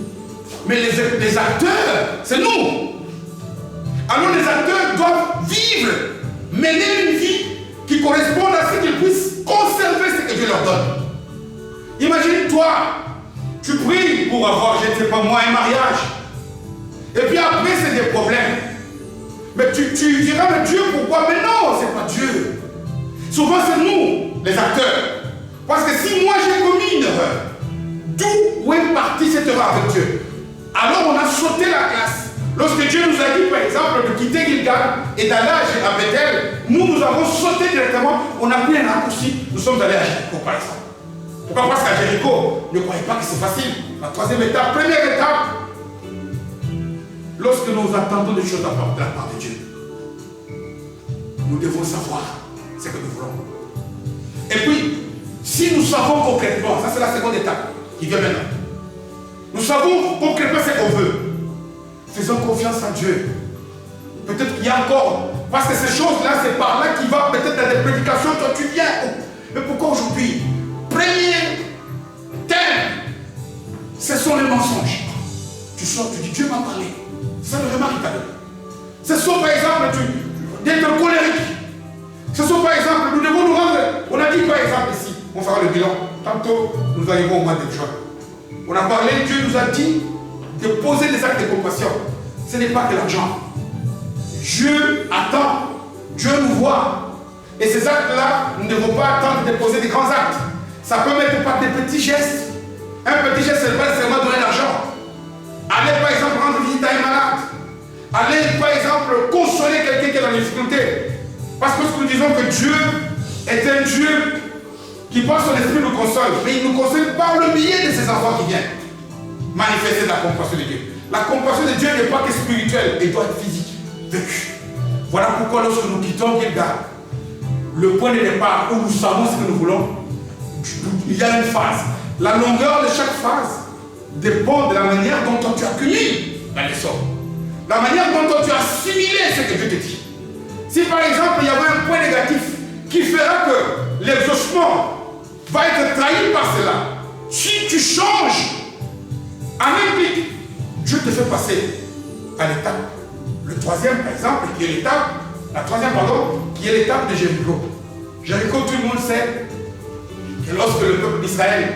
mais les acteurs, c'est nous. Alors les acteurs doivent vivre, mener une vie qui corresponde à ce qu'ils puissent conserver ce que Dieu leur donne. Imagine-toi, tu pries pour avoir, je ne sais pas moi, un mariage. Et puis après, c'est des problèmes. Mais tu diras, mais Dieu, pourquoi? Mais non, ce n'est pas Dieu. Souvent, c'est nous, les acteurs. Parce que si moi, j'ai commis une erreur, d'où est partie cette erreur avec Dieu? Alors, on a sauté la classe. Lorsque Dieu nous a dit, par exemple, de quitter Gilgal et d'aller à Bethel, nous avons sauté directement, on a pris un raccourci, nous sommes allés à Jéricho, par exemple. Pourquoi? Parce qu'à Jéricho, ne croyez pas que c'est facile. La troisième étape, première étape, lorsque nous attendons des choses de la part de Dieu, nous devons savoir ce que nous voulons. Et puis, si nous savons concrètement, ça c'est la seconde étape qui vient maintenant. Nous savons concrètement ce qu'on veut. Faisons confiance à Dieu. Peut-être qu'il y a encore, parce que ces choses-là, c'est par là qu'il va peut-être dans des prédications, toi tu viens. Mais pourquoi aujourd'hui? Premier thème, ce sont les mensonges. Tu sors, tu dis, Dieu m'a parlé. C'est le remarque qu'il t'a donné. Ce sont par exemple d'être colérique. Ce sont par exemple, nous devons nous rendre. On a dit par exemple ici, on fera le bilan. Tantôt, nous arrivons au mois de juin. On a parlé, Dieu nous a dit de poser des actes de compassion. Ce n'est pas que l'argent. Dieu attend, Dieu nous voit. Et ces actes-là, nous ne devons pas attendre de poser des grands actes. Ça peut mettre par des petits gestes. Un petit geste, ce n'est pas seulement donner l'argent. Allez par exemple rendre visite à un malade. Allez par exemple consoler quelqu'un qui est dans la difficulté. Parce que nous disons que Dieu est un Dieu qui par son esprit nous console. Mais il nous console par le biais de ses enfants qui viennent manifester la compassion de Dieu. La compassion de Dieu n'est pas que spirituelle, elle doit être physique, vécue. Voilà pourquoi lorsque nous quittons Gilgal, le point de départ où nous savons ce que nous voulons, il y a une phase. La longueur de chaque phase dépend de la manière dont toi tu accueillis la leçon. La manière dont toi tu as assimilé ce que Dieu te dit. Si par exemple il y avait un point négatif qui fera que l'exaucement va être trahi par cela, si tu changes en un clic, Dieu te fait passer à l'étape. Le troisième par exemple, qui est l'étape, la troisième pardon, qui est l'étape de Jéricho. Jéricho, tout le monde sait que lorsque le peuple d'Israël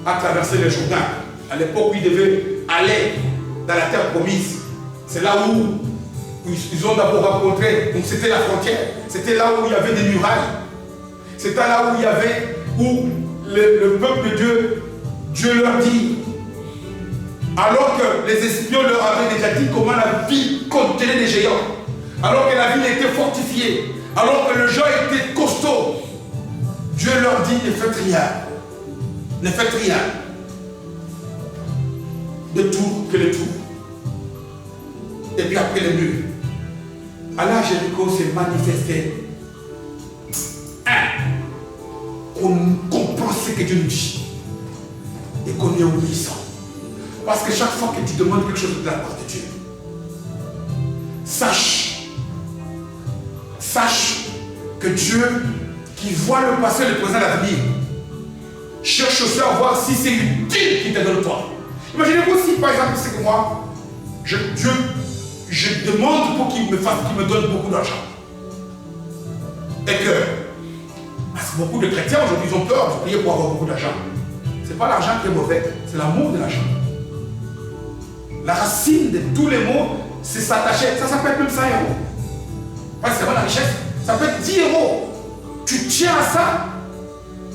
a traversé le Jourdain, à l'époque où il devait aller dans la terre promise, c'est là où ils ont d'abord rencontré, donc c'était la frontière, c'était là où il y avait des murailles, c'était là où il y avait, où le peuple de Dieu, Dieu leur dit, alors que les espions leur avaient déjà dit comment la ville contenait des géants, alors que la ville était fortifiée, alors que le géant était costaud, Dieu leur dit, ne faites rien, ne faites rien, de tout que le tout. Et puis après les murs. Alors Jéricho s'est manifesté. Qu'on comprend ce que Dieu nous dit. Et qu'on est obéissant. Parce que chaque fois que tu demandes quelque chose de la part de Dieu, sache que Dieu, qui voit le passé, le présent, l'avenir, cherche aussi à voir si c'est utile qu'il te donne toi. Imaginez-vous si par exemple c'est que moi, je demande pour qu'il me donne beaucoup d'argent. Et que, parce que beaucoup de chrétiens aujourd'hui ils ont peur de prier pour avoir beaucoup d'argent. Ce n'est pas l'argent qui est mauvais, c'est l'amour de l'argent. La racine de tous les mots, c'est s'attacher. Ça peut être même 100 €. Pas seulement la richesse, ça peut être 10 €. Tu tiens à ça,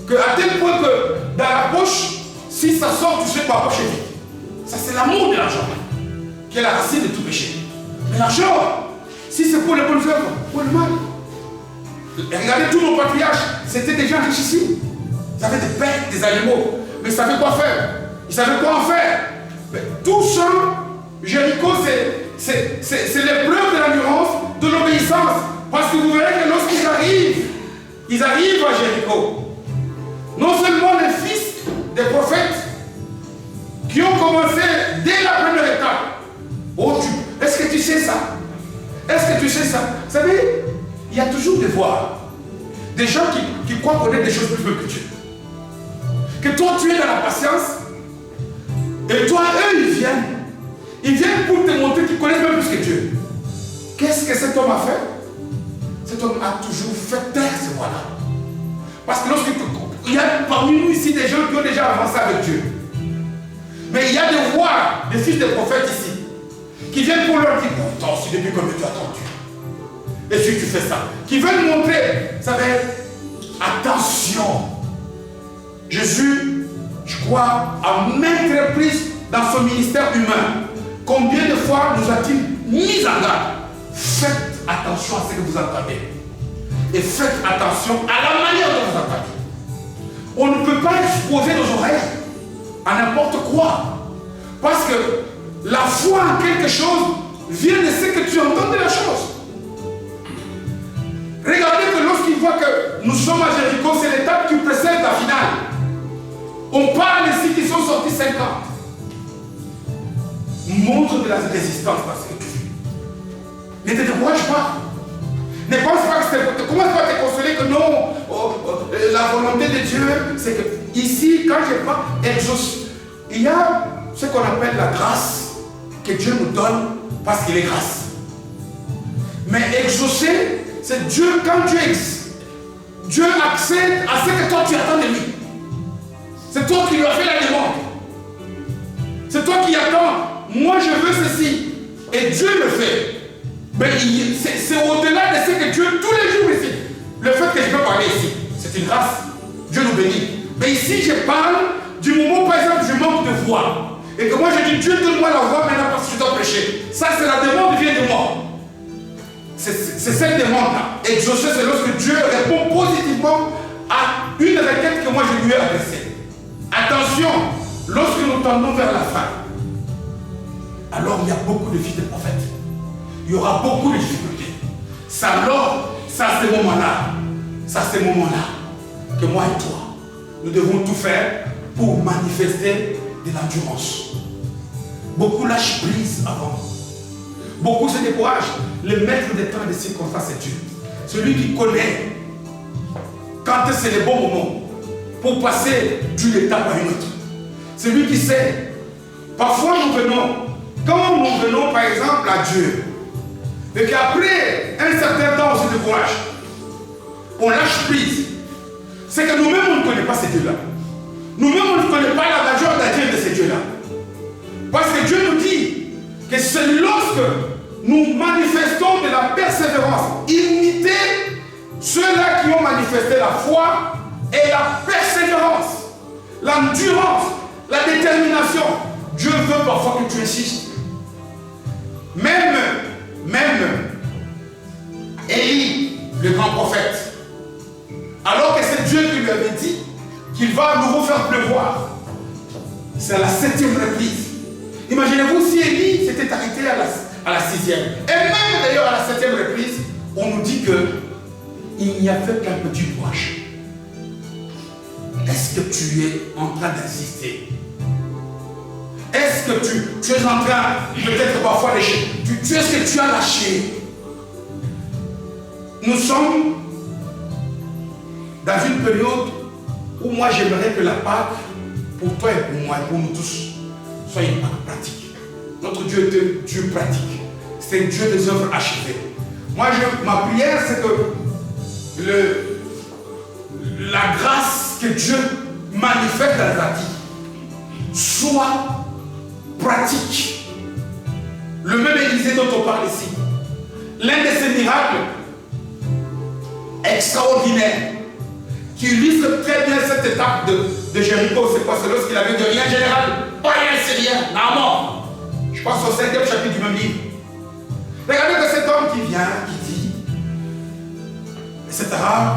à tel point que dans la poche, si ça sort, tu sais pas poche vite. Ça c'est l'amour de l'argent, qui est la racine de tout péché. Mais l'argent, si c'est pour les bonnes œuvres, pour le mal. Et regardez tous nos patriarches, c'était des gens richissimes. Ils avaient des bêtes, des animaux, mais ils savaient quoi faire. Ils savaient quoi en faire. Mais tout ça, Jéricho, c'est l'épreuve de l'endurance, de l'obéissance. Parce que vous verrez que lorsqu'ils arrivent à Jéricho. Non seulement les fils des prophètes qui ont commencé dès la première étape. Oh, est-ce que tu sais ça? Est-ce que tu sais ça? Vous savez, il y a toujours des voix. Des gens qui croient connaître des choses plus belles que Dieu. Que toi, tu es dans la patience. Et toi, eux, ils viennent. Ils viennent pour te montrer qu'ils connaissent même plus que Dieu. Qu'est-ce que cet homme a fait? Cet homme a toujours fait taire ces voix-là. Parce que il y a parmi nous ici des gens qui ont déjà avancé avec Dieu. Mais il y a des voix, des fils de prophètes ici, qui viennent pour leur dire, bon, toi aussi, depuis combien tu as attendu? Et si tu fais ça, qui veulent montrer, ça va être, attention. Jésus, je crois, à maintes reprises dans son ministère humain, combien de fois nous a-t-il mise en garde. Faites attention à ce que vous entendez. Et faites attention à la manière dont vous entendez. On ne peut pas exposer nos oreilles à n'importe quoi. Parce que la foi en quelque chose vient de ce que tu entends de la chose. Regardez que lorsqu'il voit que nous sommes à Jéricho, c'est l'étape qui précède la finale. On parle ici qu'ils sont sortis 50. Montre de la résistance parce que tu fais. Ne te décourage pas. Ne pense pas que c'est... Commence pas à te consoler que non, la volonté de Dieu, c'est que ici, quand je parle, il y a ce qu'on appelle la grâce que Dieu nous donne parce qu'il est grâce. Mais exaucer, c'est Dieu, quand Dieu accède à ce que toi tu attends de lui. C'est toi qui lui as fait la demande. C'est toi qui attends. Moi je veux ceci. Et Dieu le fait. Mais c'est au-delà de ce que Dieu, tous les jours ici, le fait que je peux parler ici, c'est une grâce. Dieu nous bénit. Mais ici je parle du moment par exemple je manque de voix. Et que moi je dis Dieu donne-moi la voix maintenant parce que je dois prêcher. Ça c'est la demande qui vient de moi. C'est cette demande-là. Exaucer, c'est lorsque Dieu répond positivement à une requête que moi je lui ai adressée. Attention, lorsque nous tendons vers la fin, alors il y a beaucoup de vies de prophètes. Il y aura beaucoup de difficultés. C'est alors, ça c'est ce moment-là, que moi et toi, nous devons tout faire pour manifester de l'endurance. Beaucoup lâchent prise avant. Beaucoup se découragent. Le maître des temps et des circonstances, c'est Dieu. Celui qui connaît quand c'est le bon moment pour passer d'une étape à une autre. C'est lui qui sait. Parfois nous venons, quand nous venons par exemple à Dieu, et qu'après un certain temps on se décourage, on lâche prise. C'est que nous-mêmes on ne connaît pas ces dieux-là. Nous-mêmes on ne connaît pas la majeure d'Adieu de ces dieux-là. Parce que Dieu nous dit que c'est lorsque nous manifestons de la persévérance, imitez ceux-là qui ont manifesté la foi et la persévérance, l'endurance, la détermination. Dieu veut parfois que tu insistes. Même Élie, le grand prophète, alors que c'est Dieu qui lui avait dit qu'il va à nouveau faire pleuvoir, c'est à la 7e reprise. Imaginez-vous si Élie s'était arrêté à la 6e. Et même d'ailleurs à la 7e reprise, on nous dit qu'il n'y avait qu'un petit ouvrage. Est-ce que tu es en train d'insister? Est-ce que tu es en train, peut-être parfois, est-ce que tu as lâché? Nous sommes dans une période où moi j'aimerais que la Pâque, pour toi et pour moi et pour nous tous, soit une Pâque pratique. Notre Dieu est un Dieu pratique. C'est un Dieu des œuvres achevées. Moi, ma prière, c'est que la grâce que Dieu manifeste dans la vie soit pratique. Le même Élisée dont on parle ici, l'un de ces miracles extraordinaires qui illustre très bien cette étape de Jéricho, c'est quoi? C'est lorsqu'il avait de rien général, pas rien, c'est rien, Naaman. Je pense au 5e chapitre du même livre. Regardez que cet homme qui vient, qui dit, etc.,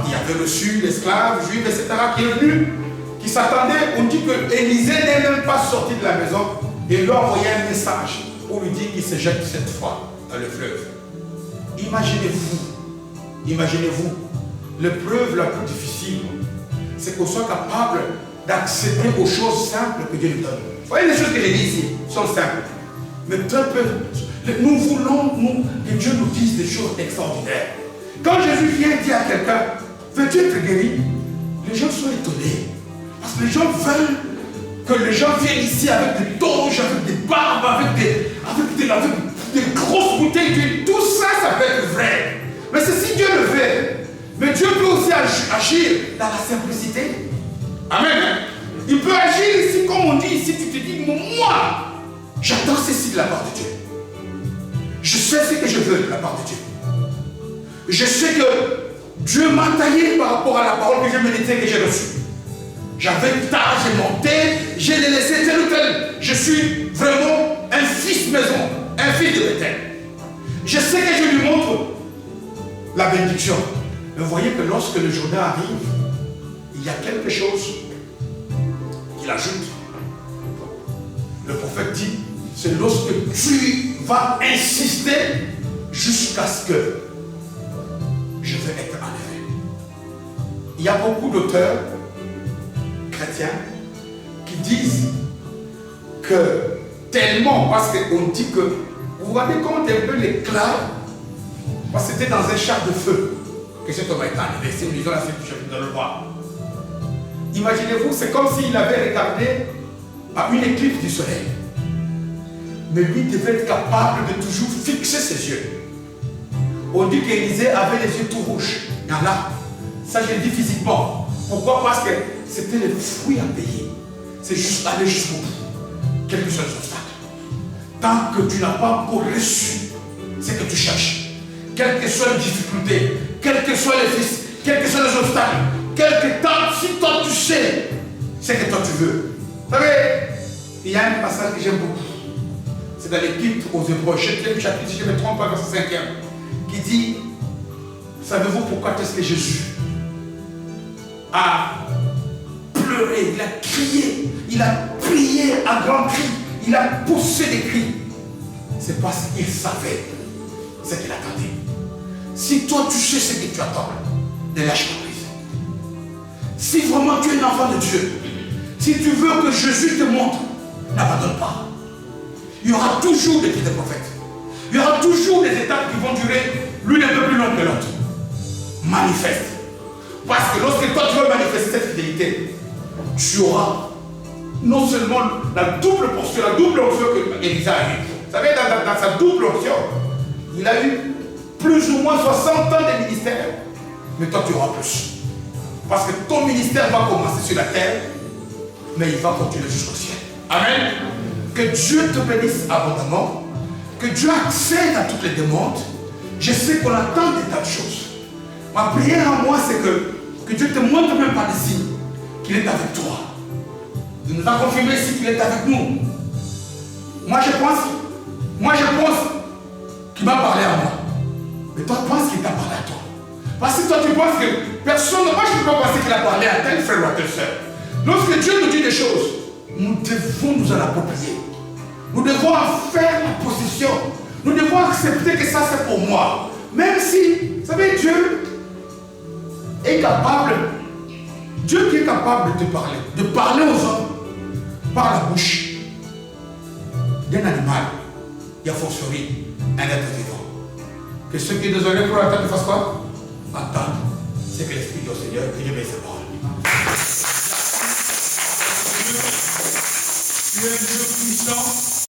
qui avait reçu l'esclave juif, etc., qui est venu, qui s'attendait, on dit que Élisée n'est même pas sorti de la maison et lui a envoyé un message pour lui dire qu'il se jette cette fois dans le fleuve. Imaginez-vous, l'épreuve la plus difficile, c'est qu'on soit capable d'accéder aux choses simples que Dieu nous donne. Vous voyez, les choses que j'ai dit ici sont simples. Mais très peu, nous voulons que Dieu nous dise des choses extraordinaires. Quand Jésus vient dire à quelqu'un, veux-tu être guéri? Les gens sont étonnés. Parce que les gens veulent que les gens viennent ici avec des toges, avec des barbes, avec des grosses bouteilles d'huile. Tout ça, ça peut être vrai. Mais c'est si Dieu le fait. Mais Dieu peut aussi agir dans la simplicité. Amen. Il peut agir ici, comme on dit ici, tu te dis, moi, j'attends ceci de la part de Dieu. Je sais ce que je veux de la part de Dieu. Je sais que Dieu m'a taillé par rapport à la parole que j'ai méditée, que j'ai reçue. J'avais tard, j'ai monté, j'ai laissé tel ou tel. Je suis vraiment un fils maison, un fils de Bethel. Je sais que je lui montre la bénédiction. Mais vous voyez que lorsque le Jourdain arrive, il y a quelque chose qu'il ajoute. Le prophète dit, c'est lorsque tu vas insister jusqu'à ce que je vais être enlevé. Il y a beaucoup d'auteurs chrétiens qui disent que tellement, parce qu'on dit que, vous vous rendez compte un peu l'éclat, parce que c'était dans un char de feu que cet homme a été enlevé. Si nous lisons la suite du chapitre de le voir. Imaginez-vous, c'est comme s'il avait regardé à une éclipse du soleil. Mais lui devait être capable de toujours fixer ses yeux. On dit qu'Élisée avait les yeux tout rouges. Il y en a. Ça, je le dis physiquement. Pourquoi? Parce que c'était le fruit à payer. C'est juste aller jusqu'au bout. Quel que soit l'obstacle. Tant que tu n'as pas encore reçu ce que tu cherches, quelle que soit les difficultés, quels que soient les fils, quels que soient les obstacles, quelque temps, si toi tu sais ce que toi tu veux. Vous savez, il y a un passage que j'aime beaucoup. C'est dans l'Épître aux Hébreux, 7e chapitre, si je ne me trompe pas, verset 5e, qui dit, savez-vous pourquoi est-ce que Jésus a pleuré, il a crié, il a prié à grands cris, il a poussé des cris? C'est parce qu'il savait ce qu'il attendait. Si toi tu sais ce que tu attends, ne lâche pas prise. Si vraiment tu es un enfant de Dieu, si tu veux que Jésus te montre, n'abandonne pas. Il y aura toujours des petits prophètes. Il y aura toujours des étapes qui vont durer l'une un peu plus longue que l'autre. Manifeste. Parce que lorsque toi tu veux manifester cette fidélité, tu auras non seulement la double portion, la double onction que Élisée a eu. Vous savez, dans sa double onction, il a eu plus ou moins 60 ans de ministère. Mais toi tu auras plus. Parce que ton ministère va commencer sur la terre, mais il va continuer jusqu'au ciel. Amen. Que Dieu te bénisse abondamment. Que Dieu accède à toutes les demandes. Je sais qu'on attend des tas de choses. Ma prière à moi, c'est que Dieu te montre même par des signes qu'il est avec toi. Il nous a confirmé ici qu'il est avec nous. Moi je pense qu'il m'a parlé à moi. Mais toi, pense qu'il t'a parlé à toi. Parce que toi, tu penses que personne, moi je ne peux pas penser qu'il a parlé à tel frère ou à telle soeur. Lorsque Dieu nous dit des choses, nous devons nous en approprier. Nous devons en faire la possession. Nous devons accepter que ça c'est pour moi. Même si, vous savez, Dieu est capable, Dieu qui est capable de parler aux hommes par la bouche d'un animal, il y a fortiori un être vivant. Que ceux qui désolés pour entendre fassent quoi? Entendre. C'est que l'Esprit du Seigneur, que Dieu met ses paroles. Tu es un Dieu puissant.